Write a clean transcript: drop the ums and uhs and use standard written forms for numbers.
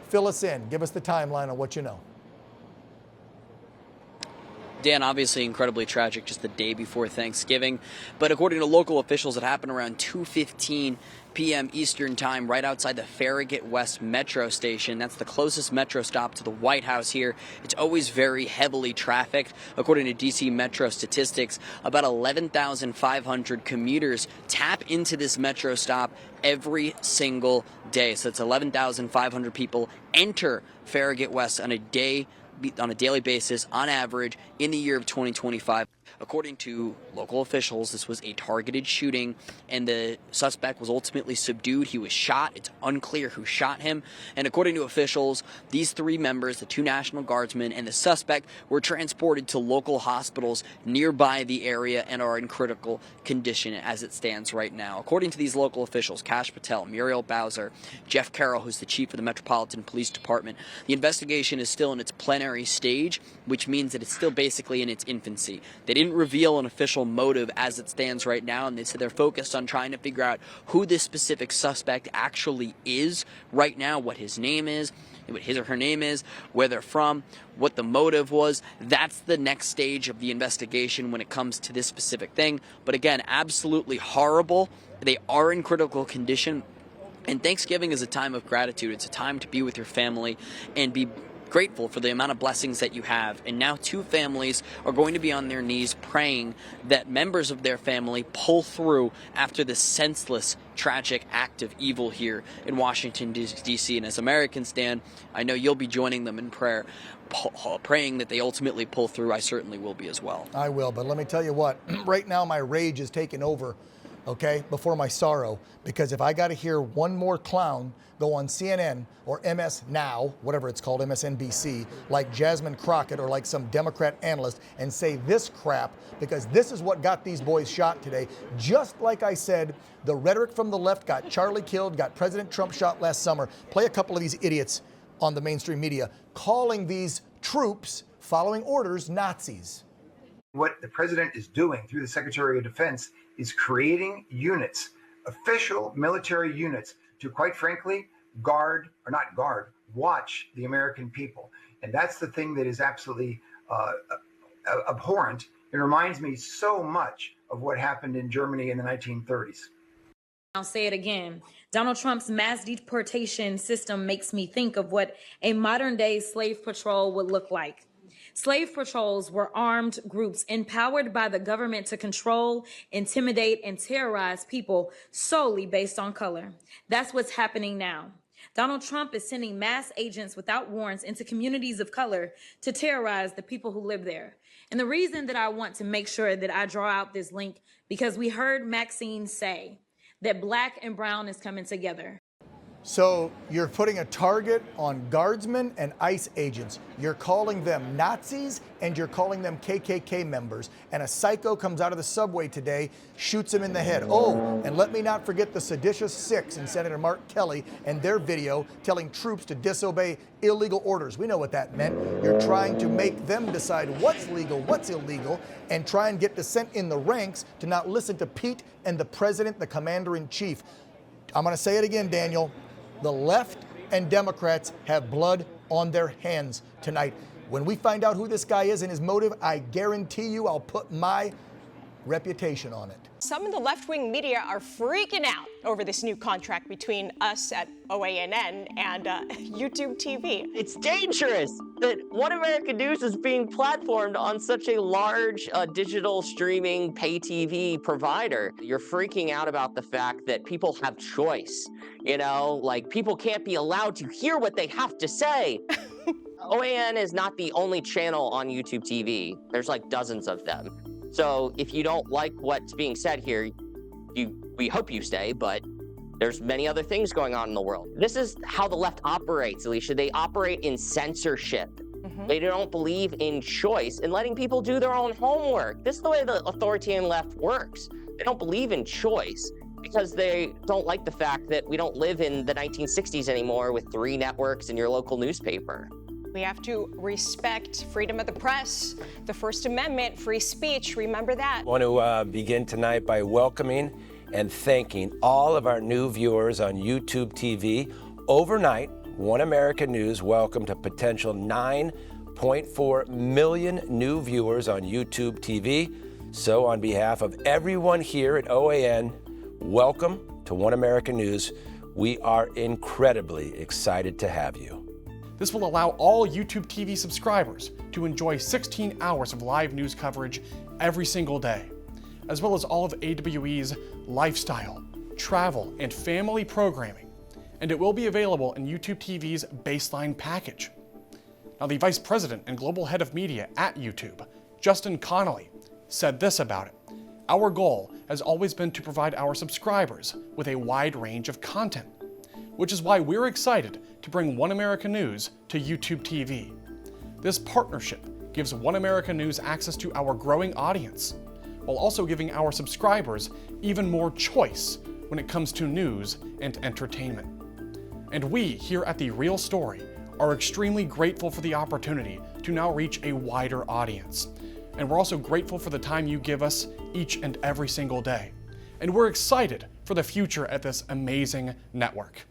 Fill us in. Give us the timeline on what you know. Dan, obviously incredibly tragic just the day before Thanksgiving, but according to local officials, it happened around 2:15 p.m. Eastern Time right outside the Farragut West metro station. That's the closest metro stop to the White House here. It's always very heavily trafficked. According to DC Metro statistics, about 11,500 commuters tap into this metro stop every single day. So it's 11,500 people enter Farragut West on a daily basis, on average, in the year of 2025. According to local officials, this was a targeted shooting, and the suspect was ultimately subdued. He was shot. It's unclear who shot him. And according to officials, these three members, the two National Guardsmen and the suspect, were transported to local hospitals nearby the area and are in critical condition as it stands right now. According to these local officials, Kash Patel, Muriel Bowser, Jeff Carroll, who's the chief of the Metropolitan Police Department, the investigation is still in its plenary stage, which means that it's still basically in its infancy. They didn't reveal an official motive as it stands right now, and they said they're focused on trying to figure out who this specific suspect actually is right now, what his name is, what his or her name is, where they're from, what the motive was. That's the next stage of the investigation when it comes to this specific thing. But again, absolutely horrible. They are in critical condition. And Thanksgiving is a time of gratitude. It's a time to be with your family and be grateful for the amount of blessings that you have. And now two families are going to be on their knees praying that members of their family pull through after this senseless, tragic act of evil here in Washington, D.C. And as Americans, Dan, I know you'll be joining them in prayer, praying that they ultimately pull through. I certainly will be as well. I will, but let me tell you what, right now my rage is taking over, okay, before my sorrow, because if I got to hear one more clown go on CNN or MS Now, whatever it's called, MSNBC, like Jasmine Crockett or like some Democrat analyst and say this crap, because this is what got these boys shot today. Just like I said, the rhetoric from the left got Charlie killed, got President Trump shot last summer. Play a couple of these idiots on the mainstream media calling these troops following orders Nazis. What the president is doing through the Secretary of Defense is creating units, official military units, to quite frankly, watch the American people. And that's the thing that is absolutely abhorrent. It reminds me so much of what happened in Germany in the 1930s. I'll say it again. Donald Trump's mass deportation system makes me think of what a modern day slave patrol would look like. Slave patrols were armed groups empowered by the government to control, intimidate, and terrorize people solely based on color. That's what's happening now. Donald Trump is sending mass agents without warrants into communities of color to terrorize the people who live there. And the reason that I want to make sure that I draw out this link, because we heard Maxine say that black and brown is coming together. So you're putting a target on guardsmen and ICE agents. You're calling them Nazis and you're calling them KKK members. And a psycho comes out of the subway today, shoots him in the head. Oh, and let me not forget the seditious six and Senator Mark Kelly and their video telling troops to disobey illegal orders. We know what that meant. You're trying to make them decide what's legal, what's illegal, and try and get dissent in the ranks to not listen to Pete and the president, the commander-in-chief. I'm going to say it again, Daniel. The left and Democrats have blood on their hands tonight. When we find out who this guy is and his motive, I guarantee you I'll put my reputation on it. Some of the left-wing media are freaking out over this new contract between us at OANN and YouTube TV. It's dangerous that One American News is being platformed on such a large digital streaming pay TV provider. You're freaking out about the fact that people have choice. You know, like people can't be allowed to hear what they have to say. OAN is not the only channel on YouTube TV. There's like dozens of them. So if you don't like what's being said here, we hope you stay, but there's many other things going on in the world. This is how the left operates, Alicia. They operate in censorship. They don't believe in choice and letting people do their own homework. This is the way the authoritarian left works. They don't believe in choice because they don't like the fact that we don't live in the 1960s anymore with 3 networks and your local newspaper. We have to respect freedom of the press, the First Amendment, free speech. Remember that. I want to begin tonight by welcoming and thanking all of our new viewers on YouTube TV. Overnight, One America News welcomed a potential 9.4 million new viewers on YouTube TV. So on behalf of everyone here at OAN, welcome to One America News. We are incredibly excited to have you. This will allow all YouTube TV subscribers to enjoy 16 hours of live news coverage every single day, as well as all of AWE's lifestyle, travel, and family programming, and it will be available in YouTube TV's baseline package. Now, the Vice President and Global Head of Media at YouTube, Justin Connolly, said this about it. Our goal has always been to provide our subscribers with a wide range of content, which is why we're excited to bring One America News to YouTube TV. This partnership gives One America News access to our growing audience, while also giving our subscribers even more choice when it comes to news and entertainment. And we here at The Real Story are extremely grateful for the opportunity to now reach a wider audience. And we're also grateful for the time you give us each and every single day. And we're excited for the future at this amazing network.